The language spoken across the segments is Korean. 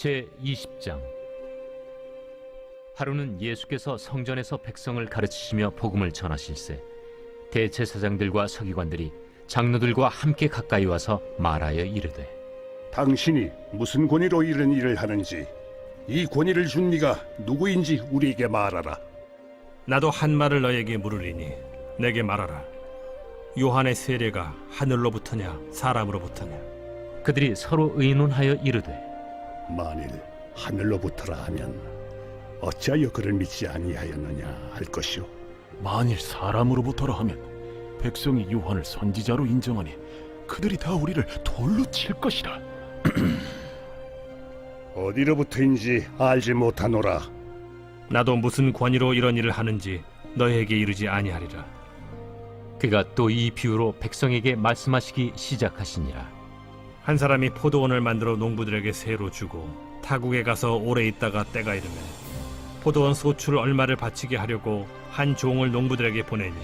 제20장. 하루는 예수께서 성전에서 백성을 가르치시며 복음을 전하실세 대제사장들과 서기관들이 장로들과 함께 가까이 와서 말하여 이르되, 당신이 무슨 권위로 이런 일을 하는지, 이 권위를 준 네가 누구인지 우리에게 말하라. 나도 한 말을 너에게 물으리니 내게 말하라. 요한의 세례가 하늘로부터냐 사람으로부터냐? 그들이 서로 의논하여 이르되, 만일 하늘로부터라 하면 어찌하여 그를 믿지 아니하였느냐 할 것이요, 만일 사람으로부터라 하면 백성이 요한을 선지자로 인정하니 그들이 다 우리를 돌로 칠 것이라. 어디로부터인지 알지 못하노라. 나도 무슨 권위로 이런 일을 하는지 너에게 이르지 아니하리라. 그가 또 이 비유로 백성에게 말씀하시기 시작하시니라. 한 사람이 포도원을 만들어 농부들에게 세로 주고 타국에 가서 오래 있다가 때가 이르매 포도원 소출 얼마를 바치게 하려고 한 종을 농부들에게 보내니,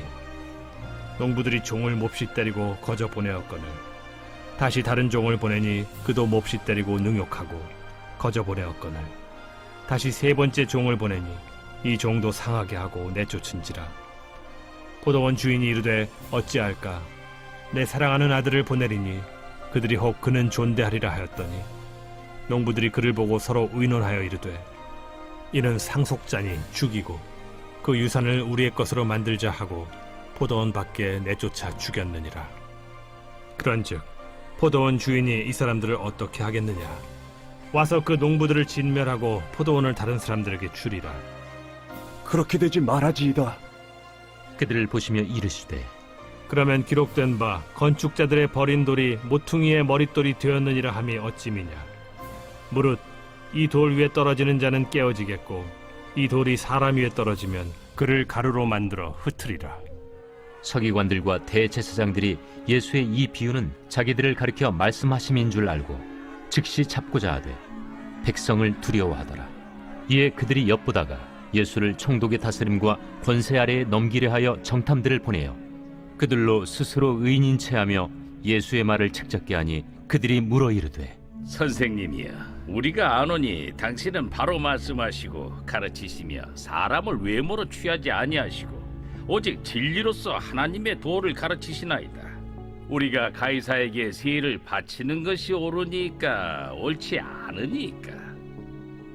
농부들이 종을 몹시 때리고 거저 보내었거늘 다시 다른 종을 보내니 그도 몹시 때리고 능욕하고 거저 보내었거늘 다시 세 번째 종을 보내니 이 종도 상하게 하고 내쫓은지라. 포도원 주인이 이르되 어찌할까? 내 사랑하는 아들을 보내리니 그들이 혹 그는 존대하리라 하였더니, 농부들이 그를 보고 서로 의논하여 이르되, 이는 상속자니 죽이고 그 유산을 우리의 것으로 만들자 하고 포도원 밖에 내쫓아 죽였느니라. 그런즉 포도원 주인이 이 사람들을 어떻게 하겠느냐? 와서 그 농부들을 진멸하고 포도원을 다른 사람들에게 주리라. 그렇게 되지 말아지이다. 그들을 보시며 이르시되, 그러면 기록된 바 건축자들의 버린 돌이 모퉁이의 머릿돌이 되었느니라 함이 어찌미냐? 무릇 이 돌 위에 떨어지는 자는 깨어지겠고 이 돌이 사람 위에 떨어지면 그를 가루로 만들어 흩으리라. 서기관들과 대제사장들이 예수의 이 비유는 자기들을 가리켜 말씀하심인 줄 알고 즉시 잡고자 하되 백성을 두려워하더라. 이에 그들이 엿보다가 예수를 총독의 다스림과 권세 아래에 넘기려 하여 정탐들을 보내어 그들로 스스로 의인인 체하며 예수의 말을 책잡게 하니, 그들이 물어 이르되, 선생님이여, 우리가 아노니 당신은 바로 말씀하시고 가르치시며 사람을 외모로 취하지 아니하시고 오직 진리로서 하나님의 도를 가르치시나이다. 우리가 가이사에게 세를 바치는 것이 옳으니까 옳지 않으니까.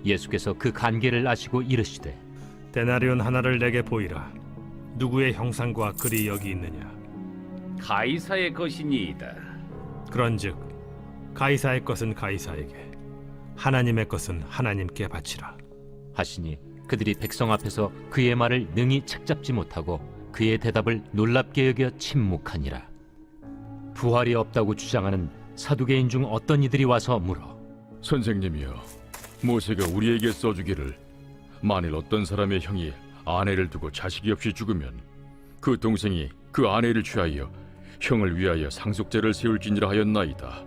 예수께서 그 간계를 아시고 이르시되, 데나리온 하나를 내게 보이라. 누구의 형상과 글이 여기 있느냐? 가이사의 것이니이다. 그런즉 가이사의 것은 가이사에게, 하나님의 것은 하나님께 바치라. 하시니 그들이 백성 앞에서 그의 말을 능히 책잡지 못하고 그의 대답을 놀랍게 여겨 침묵하니라. 부활이 없다고 주장하는 사두개인 중 어떤 이들이 와서 물어, 선생님이여, 모세가 우리에게 써주기를 만일 어떤 사람의 형이 아내를 두고 자식이 없이 죽으면 그 동생이 그 아내를 취하여 형을 위하여 상속제를 세울지니라 하였나이다.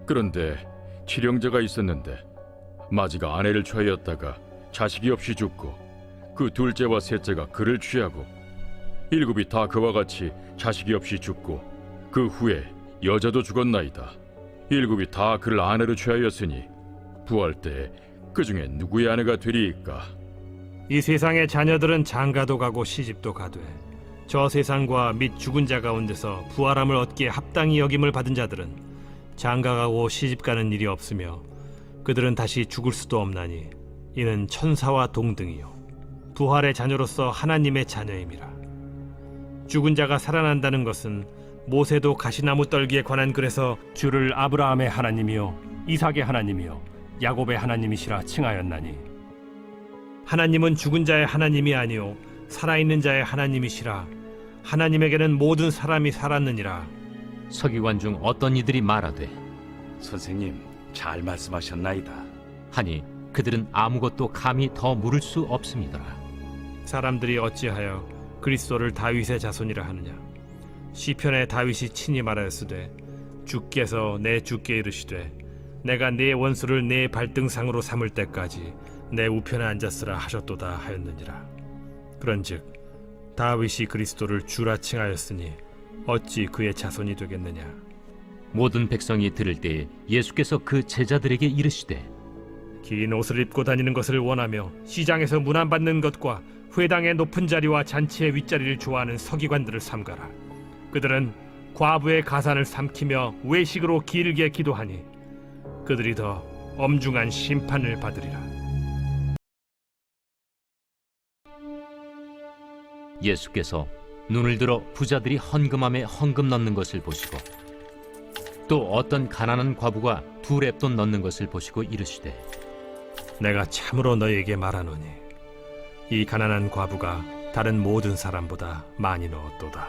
그런데 칠형제가 있었는데 마지가 아내를 취하였다가 자식이 없이 죽고 그 둘째와 셋째가 그를 취하고 일곱이 다 그와 같이 자식이 없이 죽고 그 후에 여자도 죽었나이다. 일곱이 다 그를 아내로 취하였으니 부활 때에 그 중에 누구의 아내가 되리이까? 이 세상의 자녀들은 장가도 가고 시집도 가되 저 세상과 및 죽은 자 가운데서 부활함을 얻기에 합당히 여김을 받은 자들은 장가가고 시집가는 일이 없으며 그들은 다시 죽을 수도 없나니 이는 천사와 동등이요 부활의 자녀로서 하나님의 자녀임이라. 죽은 자가 살아난다는 것은 모세도 가시나무 떨기에 관한 글에서 주를 아브라함의 하나님이요 이삭의 하나님이요 야곱의 하나님이시라 칭하였나니, 하나님은 죽은 자의 하나님이 아니요 살아있는 자의 하나님이시라. 하나님에게는 모든 사람이 살았느니라. 서기관 중 어떤 이들이 말하되, 선생님, 잘 말씀하셨나이다. 하니 그들은 아무것도 감히 더 물을 수 없습니다. 사람들이 어찌하여 그리스도를 다윗의 자손이라 하느냐? 시편에 다윗이 친히 말하였으되 주께서 내 주께 이르시되 내가 네 원수를 네 발등상으로 삼을 때까지 내 우편에 앉았으라 하셨도다 하였느니라. 그런즉 다윗이 그리스도를 주라 칭하였으니 어찌 그의 자손이 되겠느냐? 모든 백성이 들을 때에 예수께서 그 제자들에게 이르시되, 긴 옷을 입고 다니는 것을 원하며 시장에서 문안받는 것과 회당의 높은 자리와 잔치의 윗자리를 좋아하는 서기관들을 삼가라. 그들은 과부의 가산을 삼키며 외식으로 길게 기도하니 그들이 더 엄중한 심판을 받으리라. 예수께서 눈을 들어 부자들이 헌금함에 헌금 넣는 것을 보시고 또 어떤 가난한 과부가 2렙돈 넣는 것을 보시고 이르시되 내가 참으로 너희에게 말하노니 이 가난한 과부가 다른 모든 사람보다 많이 넣었도다.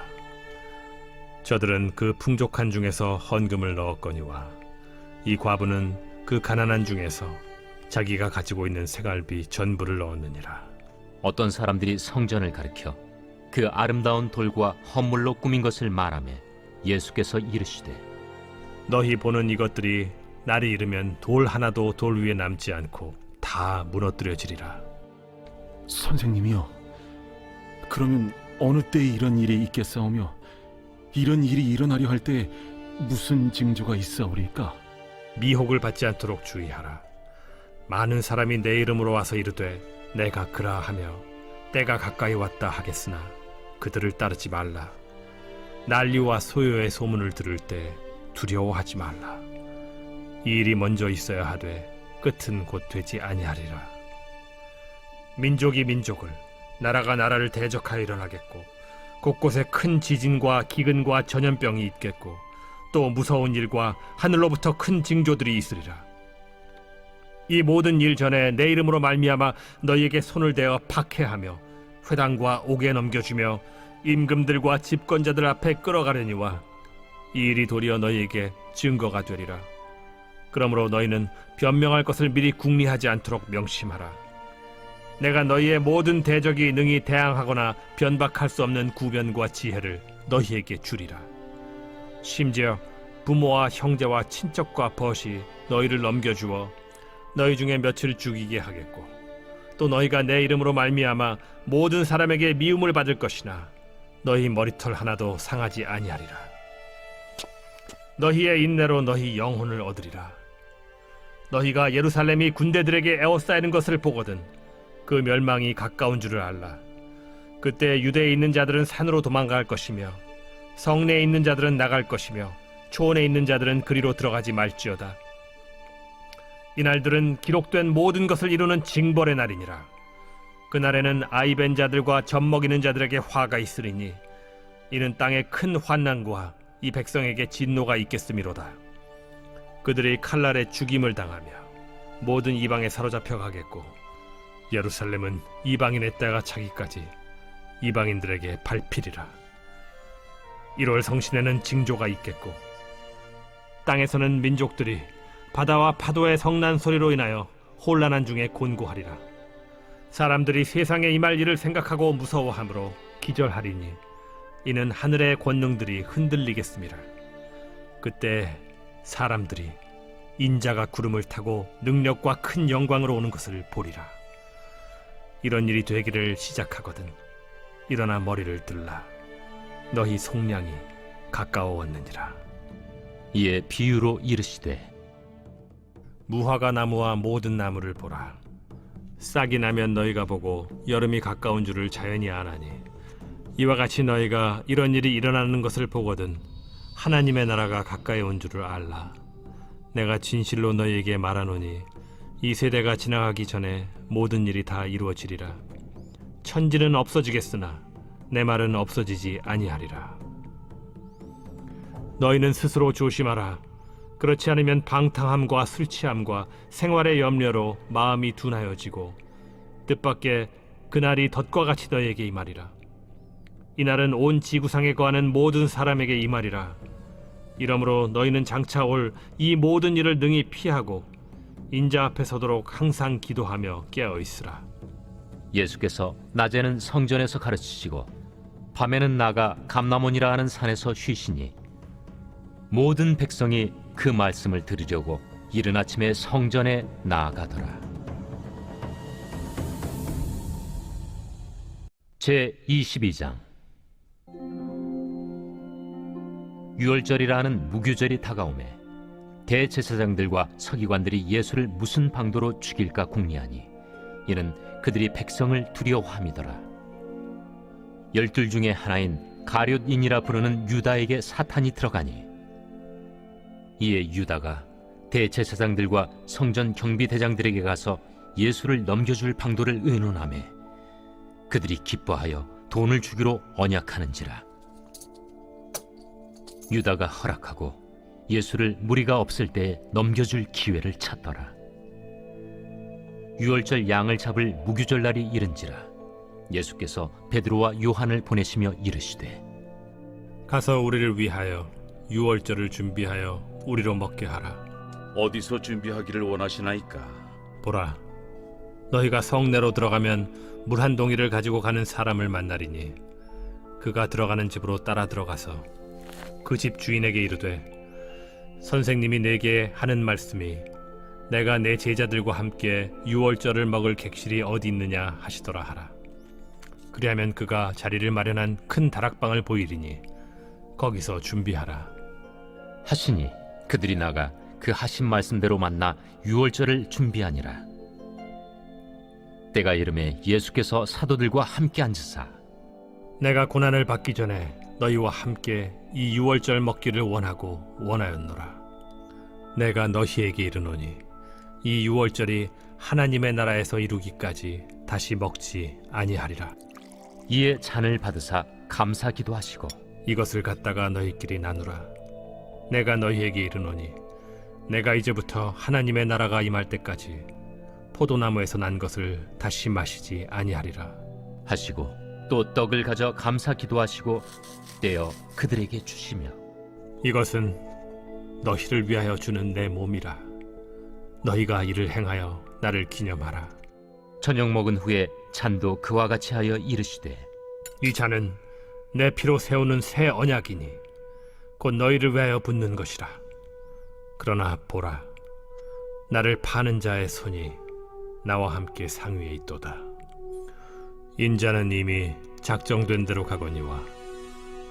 저들은 그 풍족한 중에서 헌금을 넣었거니와 이 과부는 그 가난한 중에서 자기가 가지고 있는 생활비 전부를 넣었느니라. 어떤 사람들이 성전을 가리켜 그 아름다운 돌과 헌물로 꾸민 것을 말하며 예수께서 이르시되 너희 보는 이것들이 날이 이르면 돌 하나도 돌 위에 남지 않고 다 무너뜨려지리라. 선생님이요, 그러면 어느 때에 이런 일이 있겠사오며 이런 일이 일어나려 할 때 무슨 징조가 있사오리까? 미혹을 받지 않도록 주의하라. 많은 사람이 내 이름으로 와서 이르되 내가 그라하며 때가 가까이 왔다 하겠으나 그들을 따르지 말라. 난리와 소요의 소문을 들을 때 두려워하지 말라. 이 일이 먼저 있어야 하되 끝은 곧 되지 아니하리라. 민족이 민족을, 나라가 나라를 대적하여 일어나겠고 곳곳에 큰 지진과 기근과 전염병이 있겠고 또 무서운 일과 하늘로부터 큰 징조들이 있으리라. 이 모든 일 전에 내 이름으로 말미암아 너희에게 손을 대어 박해하며 회당과 옥에 넘겨주며 임금들과 집권자들 앞에 끌어가려니와 이 일이 도리어 너희에게 증거가 되리라. 그러므로 너희는 변명할 것을 미리 궁리하지 않도록 명심하라. 내가 너희의 모든 대적이 능히 대항하거나 변박할 수 없는 구변과 지혜를 너희에게 주리라. 심지어 부모와 형제와 친척과 벗이 너희를 넘겨주어 너희 중에 몇을 죽이게 하겠고 또 너희가 내 이름으로 말미암아 모든 사람에게 미움을 받을 것이나 너희 머리털 하나도 상하지 아니하리라. 너희의 인내로 너희 영혼을 얻으리라. 너희가 예루살렘이 군대들에게 에워싸이는 것을 보거든 그 멸망이 가까운 줄을 알라. 그때 유대에 있는 자들은 산으로 도망갈 것이며 성내에 있는 자들은 나갈 것이며 초원에 있는 자들은 그리로 들어가지 말지어다. 이날들은 기록된 모든 것을 이루는 징벌의 날이니라. 그날에는 아이벤 자들과 젖먹이는 자들에게 화가 있으리니 이는 땅에 큰 환난과 이 백성에게 진노가 있겠음이로다. 그들이 칼날에 죽임을 당하며 모든 이방에 사로잡혀 가겠고 예루살렘은 이방인의 때가 차기까지 이방인들에게 밟히리라. 1월 성신에는 징조가 있겠고 땅에서는 민족들이 바다와 파도의 성난 소리로 인하여 혼란한 중에 곤고하리라. 사람들이 세상에 임할 일을 생각하고 무서워하므로 기절하리니 이는 하늘의 권능들이 흔들리겠음이라. 그때 사람들이 인자가 구름을 타고 능력과 큰 영광으로 오는 것을 보리라. 이런 일이 되기를 시작하거든 일어나 머리를 들라. 너희 속량이 가까워왔느니라. 이에 비유로 이르시되 무화과 나무와 모든 나무를 보라. 싹이 나면 너희가 보고 여름이 가까운 줄을 자연히 아나니 이와 같이 너희가 이런 일이 일어나는 것을 보거든 하나님의 나라가 가까이 온 줄을 알라. 내가 진실로 너희에게 말하노니 이 세대가 지나가기 전에 모든 일이 다 이루어지리라. 천지는 없어지겠으나 내 말은 없어지지 아니하리라. 너희는 스스로 조심하라. 그렇지 않으면 방탕함과 술 취함과 생활의 염려로 마음이 둔하여지고 뜻밖의 그날이 덫과 같이 너희에게 임하리라. 이날은 온 지구상에 거하는 모든 사람에게 임하리라. 이러므로 너희는 장차 올 이 모든 일을 능히 피하고 인자 앞에 서도록 항상 기도하며 깨어있으라. 예수께서 낮에는 성전에서 가르치시고 밤에는 나가 감람원이라 하는 산에서 쉬시니 모든 백성이 그 말씀을 들으려고 이른 아침에 성전에 나아가더라. 제22장 유월절이라 하는 무교절이 다가오매 대제사장들과 서기관들이 예수를 무슨 방도로 죽일까 궁리하니 이는 그들이 백성을 두려워함이더라. 12 중에 하나인 가룟인이라 부르는 유다에게 사탄이 들어가니 이에 유다가 대제사장들과 성전 경비대장들에게 가서 예수를 넘겨줄 방도를 의논하매 그들이 기뻐하여 돈을 주기로 언약하는지라. 유다가 허락하고 예수를 무리가 없을 때에 넘겨줄 기회를 찾더라. 유월절 양을 잡을 무교절 날이 이른지라. 예수께서 베드로와 요한을 보내시며 이르시되 가서 우리를 위하여 유월절을 준비하여 우리로 먹게 하라. 어디서 준비하기를 원하시나이까? 보라, 너희가 성내로 들어가면 물 한 동이를 가지고 가는 사람을 만나리니 그가 들어가는 집으로 따라 들어가서 그 집 주인에게 이르되 선생님이 내게 하는 말씀이 내가 내 제자들과 함께 유월절을 먹을 객실이 어디 있느냐 하시더라 하라. 그리하면 그가 자리를 마련한 큰 다락방을 보이리니 거기서 준비하라. 하시니 그들이 나가 그 하신 말씀대로 만나 유월절을 준비하니라. 때가 이름에 예수께서 사도들과 함께 앉으사 내가 고난을 받기 전에 너희와 함께 이 유월절 먹기를 원하였노라. 내가 너희에게 이르노니 이 유월절이 하나님의 나라에서 이루기까지 다시 먹지 아니하리라. 이에 잔을 받으사 감사 기도하시고 이것을 갖다가 너희끼리 나누라. 내가 너희에게 이르노니 내가 이제부터 하나님의 나라가 임할 때까지 포도나무에서 난 것을 다시 마시지 아니하리라. 하시고 또 떡을 가져 감사 기도하시고 떼어 그들에게 주시며 이것은 너희를 위하여 주는 내 몸이라. 너희가 이를 행하여 나를 기념하라. 저녁 먹은 후에 잔도 그와 같이 하여 이르시되 이 잔은 내 피로 세우는 새 언약이니 곧 너희를 위하여 붓는 것이라. 그러나 보라, 나를 파는 자의 손이 나와 함께 상위에 있도다. 인자는 이미 작정된 대로 가거니와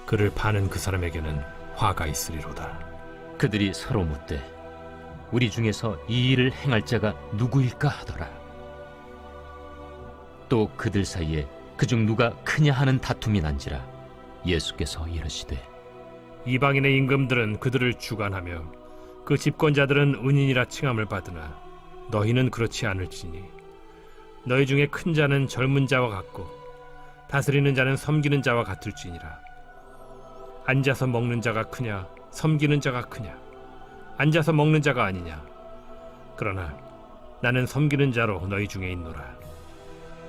그를 파는 그 사람에게는 화가 있으리로다. 그들이 서로 묻되 우리 중에서 이 일을 행할 자가 누구일까 하더라. 또 그들 사이에 그중 누가 크냐 하는 다툼이 난지라. 예수께서 이르시되 이방인의 임금들은 그들을 주관하며 그 집권자들은 은인이라 칭함을 받으나 너희는 그렇지 않을지니 너희 중에 큰 자는 젊은 자와 같고 다스리는 자는 섬기는 자와 같을지니라. 앉아서 먹는 자가 크냐 섬기는 자가 크냐? 앉아서 먹는 자가 아니냐? 그러나 나는 섬기는 자로 너희 중에 있노라.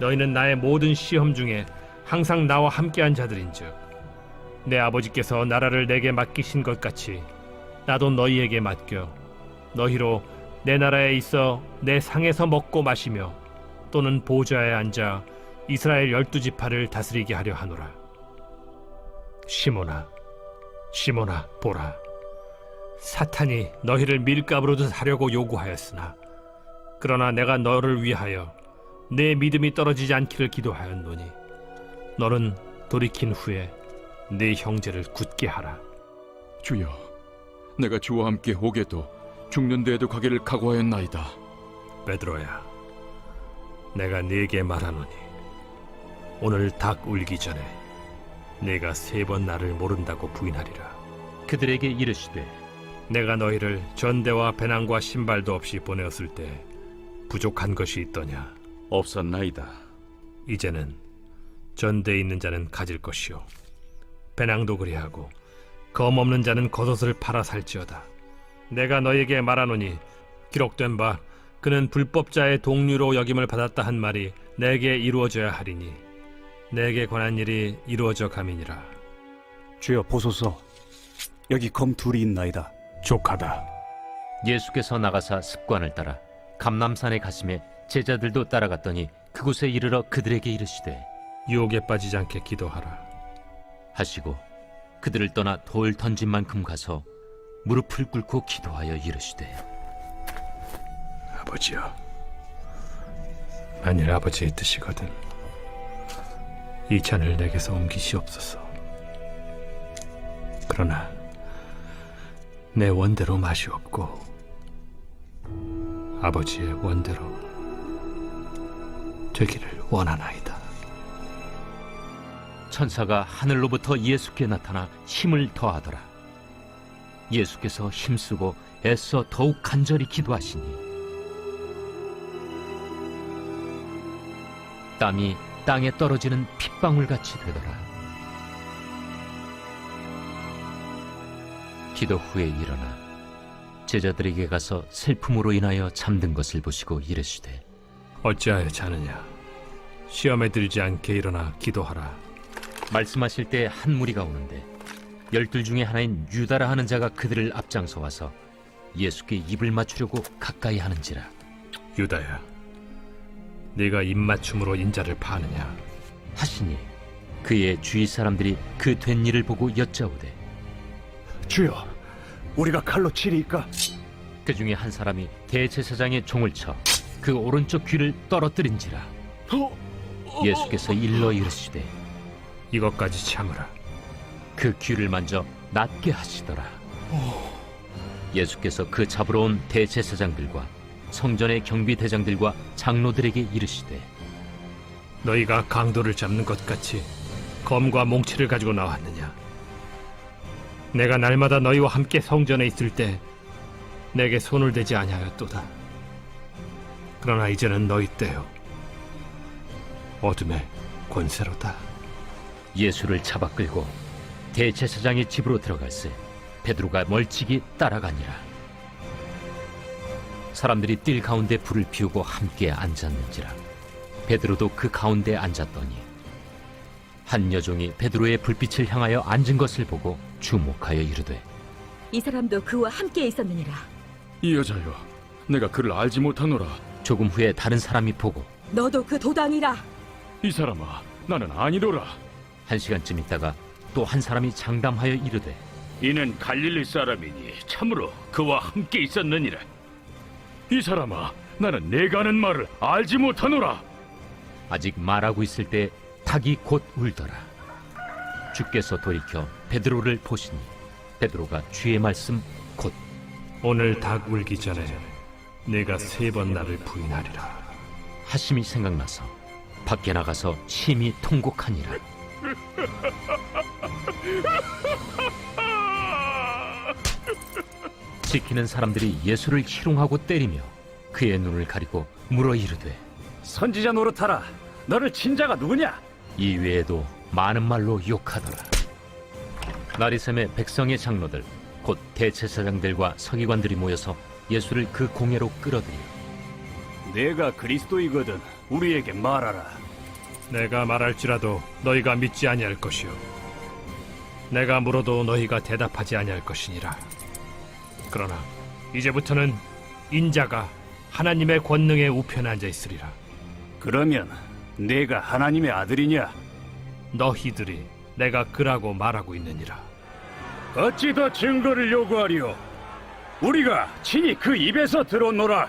너희는 나의 모든 시험 중에 항상 나와 함께한 자들인즉 내 아버지께서 나라를 내게 맡기신 것 같이 나도 너희에게 맡겨 너희로 내 나라에 있어 내 상에서 먹고 마시며 또는 보좌에 앉아 이스라엘 12지파를 다스리게 하려 하노라. 시몬아, 시몬아, 보라, 사탄이 너희를 밀가루로 하려고 요구하였으나 그러나 내가 너를 위하여 내 믿음이 떨어지지 않기를 기도하였노니 너는 돌이킨 후에 네 형제를 굳게 하라. 주여, 내가 주와 함께 오게도 죽는 데에도 가기를 각오하였나이다. 베드로야, 내가 네게 말하노니 오늘 닭 울기 전에 네가 3번 나를 모른다고 부인하리라. 그들에게 이르시되 내가 너희를 전대와 배낭과 신발도 없이 보내었을 때 부족한 것이 있더냐? 없었나이다. 이제는 전대에 있는 자는 가질 것이요 배낭도 그리하고 검 없는 자는 겉옷을 팔아 살지어다. 내가 너에게 말하노니 기록된 바 그는 불법자의 동류로 여김을 받았다 한 말이 내게 이루어져야 하리니 내게 관한 일이 이루어져 감이니라. 주여 보소서, 여기 검 둘이 있나이다. 족하다. 예수께서 나가사 습관을 따라 감람산에 가심에 제자들도 따라갔더니 그곳에 이르러 그들에게 이르시되 유혹에 빠지지 않게 기도하라. 하시고 그들을 떠나 돌 던진 만큼 가서 무릎을 꿇고 기도하여 이르시되 아버지여, 만일 아버지의 뜻이거든 이 잔을 내게서 옮기시옵소서. 그러나 내 원대로 마시옵고 아버지의 원대로 되기를 원하나이다. 천사가 하늘로부터 예수께 나타나 힘을 더하더라. 예수께서 힘쓰고 애써 더욱 간절히 기도하시니 땀이 땅에 떨어지는 핏방울같이 되더라. 기도 후에 일어나 제자들에게 가서 슬픔으로 인하여 잠든 것을 보시고 이르시되 어찌하여 자느냐? 시험에 들지 않게 일어나 기도하라. 말씀하실 때 한 무리가 오는데 12 중에 하나인 유다라 하는 자가 그들을 앞장서 와서 예수께 입을 맞추려고 가까이 하는지라. 유다야, 네가 입맞춤으로 인자를 파느냐? 하시니 그의 주위 사람들이 그 된 일을 보고 여짜오되 주여, 우리가 칼로 치리이까? 그 중에 한 사람이 대제사장의 종을 쳐 그 오른쪽 귀를 떨어뜨린지라. 예수께서 일러 이르시되 이것까지 참으라. 그 귀를 만져 낫게 하시더라. 예수께서 그 잡으러 온 대제사장들과 성전의 경비대장들과 장로들에게 이르시되 너희가 강도를 잡는 것 같이 검과 몽치를 가지고 나왔느냐? 내가 날마다 너희와 함께 성전에 있을 때 내게 손을 대지 아니하였도다. 그러나 이제는 너희 때요 어둠의 권세로다. 예수를 잡아 끌고 대제사장의 집으로 들어갈새 베드로가 멀찍이 따라가니라. 사람들이 뜰 가운데 불을 피우고 함께 앉았는지라. 베드로도 그 가운데 앉았더니 한 여종이 베드로의 불빛을 향하여 앉은 것을 보고 주목하여 이르되 이 사람도 그와 함께 있었느니라. 이 여자여, 내가 그를 알지 못하노라. 조금 후에 다른 사람이 보고 너도 그 도당이라. 이 사람아, 나는 아니로라. 1시간쯤 있다가 또 한 사람이 장담하여 이르되 이는 갈릴리 사람이니 참으로 그와 함께 있었느니라. 이 사람아, 나는 내가 하는 말을 알지 못하노라. 아직 말하고 있을 때 닭이 곧 울더라. 주께서 돌이켜 베드로를 보시니 베드로가 주의 말씀 곧 오늘 닭 울기 전에 내가 3번 나를 부인하리라. 하심이 생각나서 밖에 나가서 심히 통곡하니라. 지키는 사람들이 예수를 희롱하고 때리며 그의 눈을 가리고 물어 이르되 선지자 노릇하라. 너를 친 자가 누구냐? 이 외에도 많은 말로 욕하더라. 나리샘의 백성의 장로들 곧 대제사장들과 서기관들이 모여서 예수를 그 공회로 끌어들여 내가 그리스도이거든 우리에게 말하라. 내가 말할지라도 너희가 믿지 아니할 것이요 내가 물어도 너희가 대답하지 아니할 것이니라. 그러나 이제부터는 인자가 하나님의 권능의 우편에 앉아 있으리라. 그러면 내가 하나님의 아들이냐? 너희들이 내가 그라고 말하고 있느니라. 어찌 더 증거를 요구하리오? 우리가 친히 그 입에서 들었노라.